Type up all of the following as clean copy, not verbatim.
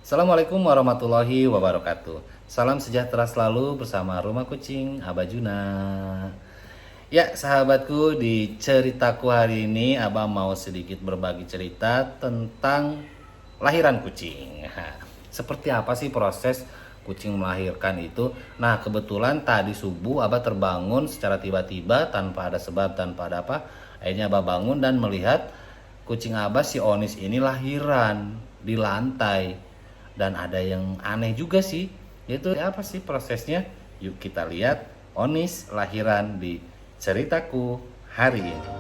Assalamualaikum warahmatullahi wabarakatuh. Salam sejahtera selalu bersama Rumah Kucing Abajuna. Ya, sahabatku, di ceritaku hari ini Abang mau sedikit berbagi cerita tentang lahiran kucing. Seperti apa sih proses kucing melahirkan itu? Nah, kebetulan tadi subuh Abah terbangun secara tiba-tiba tanpa ada sebab, tanpa ada apa. Akhirnya Abah bangun dan melihat kucing Abah si Onis ini lahiran di lantai. Dan ada yang aneh juga sih, yaitu apa sih prosesnya? Yuk kita lihat Onis lahiran di ceritaku hari ini.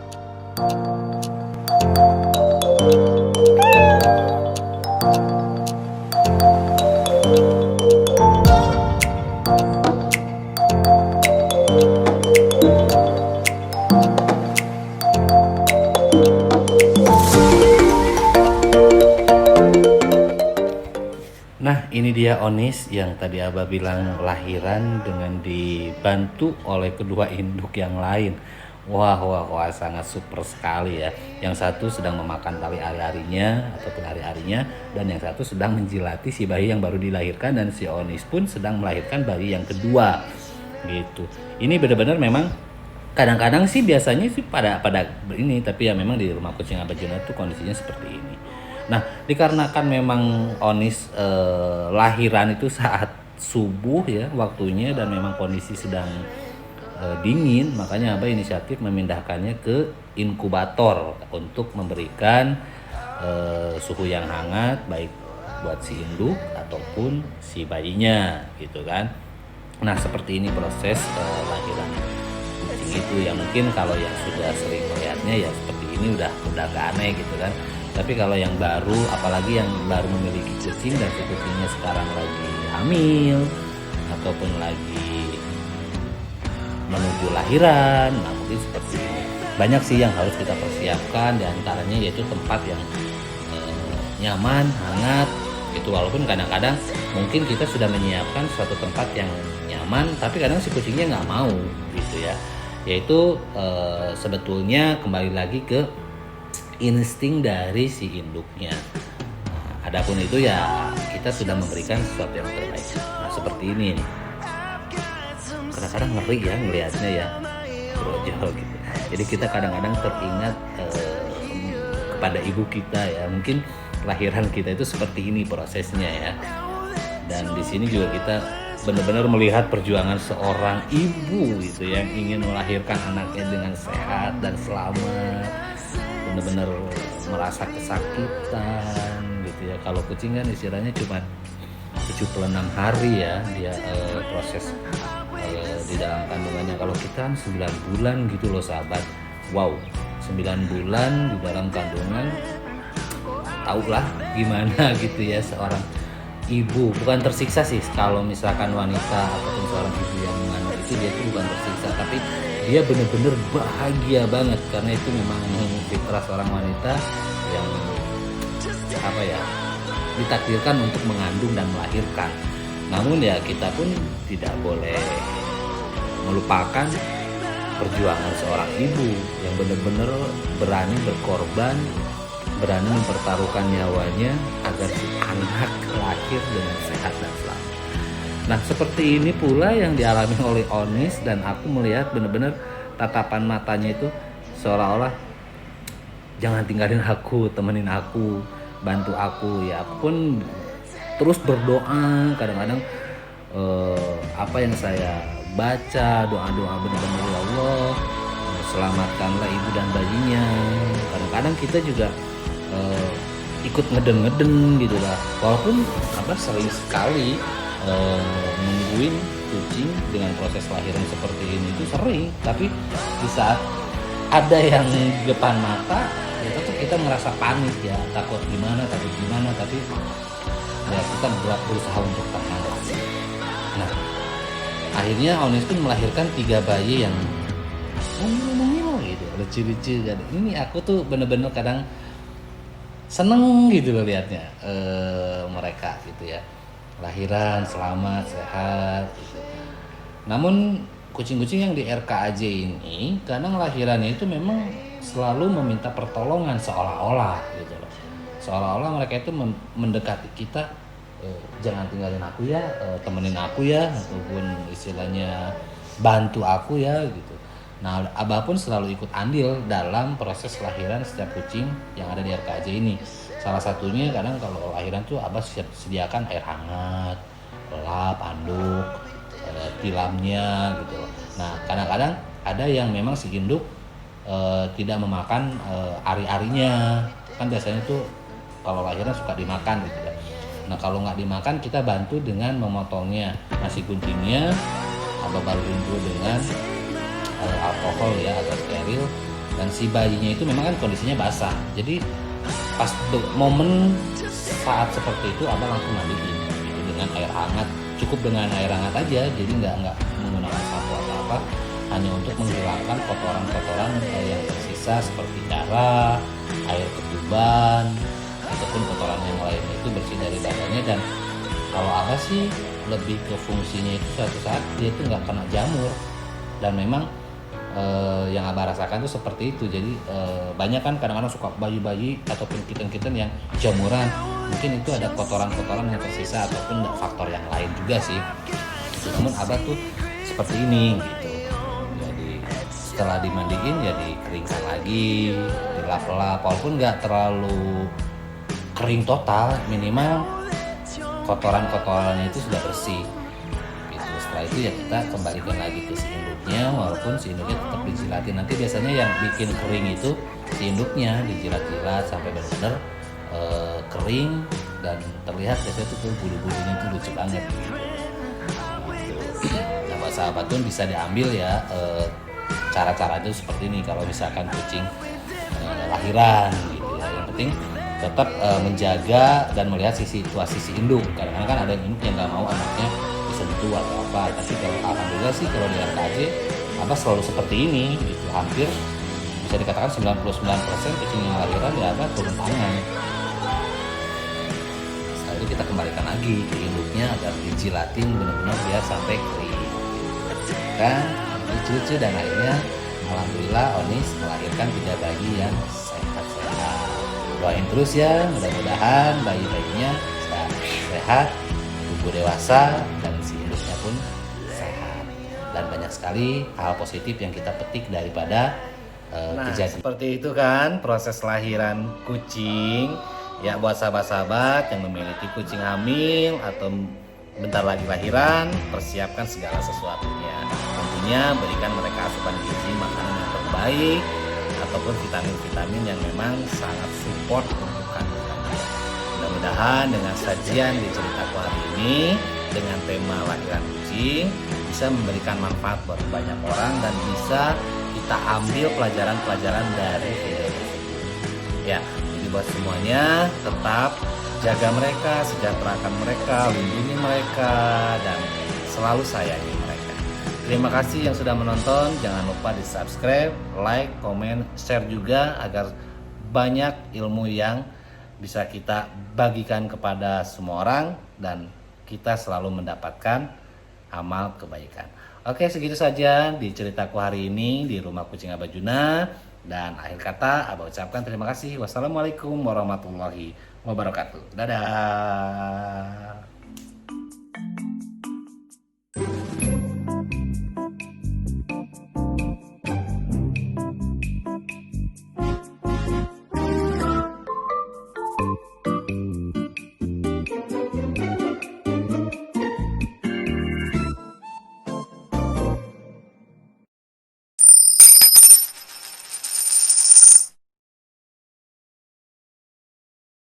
Nah, ini dia Onis yang tadi Abah bilang lahiran dengan dibantu oleh kedua induk yang lain. Wah, wah, wah, sangat super sekali ya. Yang satu sedang memakan tali ari-arinya ataupun ari-arinya, dan yang satu sedang menjilati si bayi yang baru dilahirkan, dan si Onis pun sedang melahirkan bayi yang kedua. Gitu. Ini benar-benar memang kadang-kadang sih biasanya sih pada ini, tapi ya memang di Rumah Kucing Abajuna tuh kondisinya seperti ini. Nah, dikarenakan memang Onis lahiran itu saat subuh ya waktunya, dan memang kondisi sedang dingin, makanya Abah inisiatif memindahkannya ke inkubator untuk memberikan suhu yang hangat baik buat si induk ataupun si bayinya gitu kan. Nah, seperti ini proses lahiran kucing itu ya. Mungkin kalau yang sudah sering melihatnya ya seperti ini udah gak aneh gitu kan. Tapi kalau yang baru, apalagi yang baru memiliki kucing dan si kucingnya sekarang lagi hamil ataupun lagi menuju lahiran, nah mungkin seperti ini. Banyak sih yang harus kita persiapkan, diantaranya yaitu tempat yang nyaman, hangat. Itu walaupun kadang-kadang mungkin kita sudah menyiapkan suatu tempat yang nyaman, tapi kadang si kucingnya nggak mau gitu ya. Yaitu sebetulnya kembali lagi ke insting dari si induknya. Nah, adapun itu ya kita sudah memberikan sesuatu yang terbaik. Nah, seperti ini nih. Kadang-kadang ngeri ya ngelihatnya ya, brojol gitu. Jadi kita kadang-kadang teringat kepada ibu kita ya. Mungkin lahiran kita itu seperti ini prosesnya ya. Dan di sini juga kita benar-benar melihat perjuangan seorang ibu gitu yang ingin melahirkan anaknya dengan sehat dan selamat, benar-benar merasa kesakitan gitu ya. Kalau kucing kan istilahnya cuma 76 hari ya dia proses di dalam kandungannya. Kalau kita kan 9 bulan gitu loh sahabat. Wow, 9 bulan di dalam kandungan, tahulah gimana gitu ya seorang ibu. Bukan tersiksa sih kalau misalkan wanita ataupun seorang ibu yang mengandung itu, dia tuh bukan tersiksa, tapi dia bener-bener bahagia banget karena itu memang fitrah seorang wanita yang apa ya, ditakdirkan untuk mengandung dan melahirkan. Namun ya kita pun tidak boleh melupakan perjuangan seorang ibu yang benar-benar berani berkorban, berani mempertaruhkan nyawanya agar si anak lahir dengan sehat dan selamat. Nah, seperti ini pula yang dialami oleh Onis, dan aku melihat benar-benar tatapan matanya itu seolah-olah jangan tinggalin aku, temenin aku, bantu aku ya. Aku pun terus berdoa. Kadang-kadang apa yang saya baca, doa-doa benar-benar, ya Allah selamatkanlah ibu dan bayinya. Kadang-kadang kita juga ikut ngeden-ngeden gitu lah. Walaupun apa sering sekali nungguin kucing dengan proses lahiran seperti ini itu sering, tapi di saat ada yang di depan mata itu tuh kita merasa panik ya, takut gimana, tapi ya kita berusaha untuk tenang. Nah, akhirnya Onis pun melahirkan 3 bayi yang ngomong gitu, lucu-lucu. Jadi ini aku tuh bener-bener kadang seneng gitu loh liatnya mereka gitu ya, lahiran selamat sehat gitu. Namun kucing-kucing yang di RKAJ ini kadang lahirannya itu memang selalu meminta pertolongan seolah-olah gitu loh. Seolah-olah mereka itu mendekati kita jangan tinggalin aku ya, temenin aku ya, ataupun istilahnya bantu aku ya gitu. Nah, Abah pun selalu ikut andil dalam proses kelahiran setiap kucing yang ada di RKJ ini. Salah satunya kadang kalau lahiran tuh Abah siap sediakan air hangat, lap, anduk, tilamnya gitu loh. Nah, kadang-kadang ada yang memang si induk tidak memakan ari-arinya. Kan biasanya tuh kalau lahiran suka dimakan gitu ya. Nah, kalau nggak dimakan kita bantu dengan memotongnya. Nasi guntingnya Abah balurin dulu dengan alkohol ya agar steril, dan si bayinya itu memang kan kondisinya basah. Jadi pas momen saat seperti itu Abah langsung mandiin gitu, dengan air hangat. Cukup dengan air hangat aja, jadi nggak menggunakan sampo atau apa, hanya untuk menghilangkan kotoran-kotoran yang tersisa seperti darah, air ketuban, ataupun kotoran yang lain itu bersih dari badannya. Dan kalau Abah sih lebih ke fungsinya itu suatu saat dia itu nggak kena jamur, dan memang yang Abah rasakan tuh seperti itu. Jadi banyak kan kadang-kadang suka bayi-bayi ataupun kitten-kitten yang jamuran, mungkin itu ada kotoran-kotoran yang tersisa ataupun faktor yang lain juga sih. Namun Abah tuh seperti ini gitu. Jadi setelah dimandiin ya dikeringkan lagi, dilap-lap, walaupun nggak terlalu kering total, minimal kotoran-kotorannya itu sudah bersih gitu. Setelah itu ya kita kembalikan lagi ke si induknya, walaupun si induknya tetap dijilatin. Nanti biasanya yang bikin kering itu si induknya dijilat-jilat sampai benar-benar kering dan terlihat biasanya tuh bulu-bulunya itu lucu banget gitu. Nah, buat sahabat pun bisa diambil ya cara-cara itu seperti ini kalau misalkan kucing lahiran gitu ya. Yang penting tetap menjaga dan melihat situasi si induk. Kadang-kadang kan ada induk yang nggak mau anaknya disentuh atau apa. Tapi kalau alhamdulillah sih kalau di RKJ Abah selalu seperti ini gitu. Hampir bisa dikatakan 99% kucing yang lahiran ya Abah turun tangan. Setelah itu kita kembalikan lagi ke induknya agar dijilatin benar-benar biar sampai kering. Kan lucu-lucu, dan akhirnya alhamdulillah Onis melahirkan 3 bayi yang sehat-sehat. Doain terus ya, mudah-mudahan bayi-bayinya sehat, tumbuh dewasa, dan si induknya pun sehat. Dan banyak sekali hal positif yang kita petik daripada kejadian. Seperti itu kan proses lahiran kucing. Ya, buat sahabat-sahabat yang memiliki kucing hamil atau bentar lagi lahiran, persiapkan segala sesuatunya. Tentunya berikan mereka asupan gizi, makanan yang terbaik, ataupun vitamin-vitamin yang memang sangat support untuk kandungannya. Mudah-mudahan dengan sajian di ceritaku hari ini dengan tema lahiran kucing bisa memberikan manfaat buat banyak orang dan bisa kita ambil pelajaran-pelajaran dari video tersebut. Ya, jadi buat semuanya tetap jaga mereka, sejahterakan mereka, lindungi mereka, dan selalu sayangi mereka. Terima kasih yang sudah menonton. Jangan lupa di subscribe, like, komen, share juga agar banyak ilmu yang bisa kita bagikan kepada semua orang dan kita selalu mendapatkan amal kebaikan. Oke, segitu saja di ceritaku hari ini di Rumah Kucing Abah Juna. Dan akhir kata Abah ucapkan terima kasih. Wassalamualaikum warahmatullahi wabarakatuh. Dadah.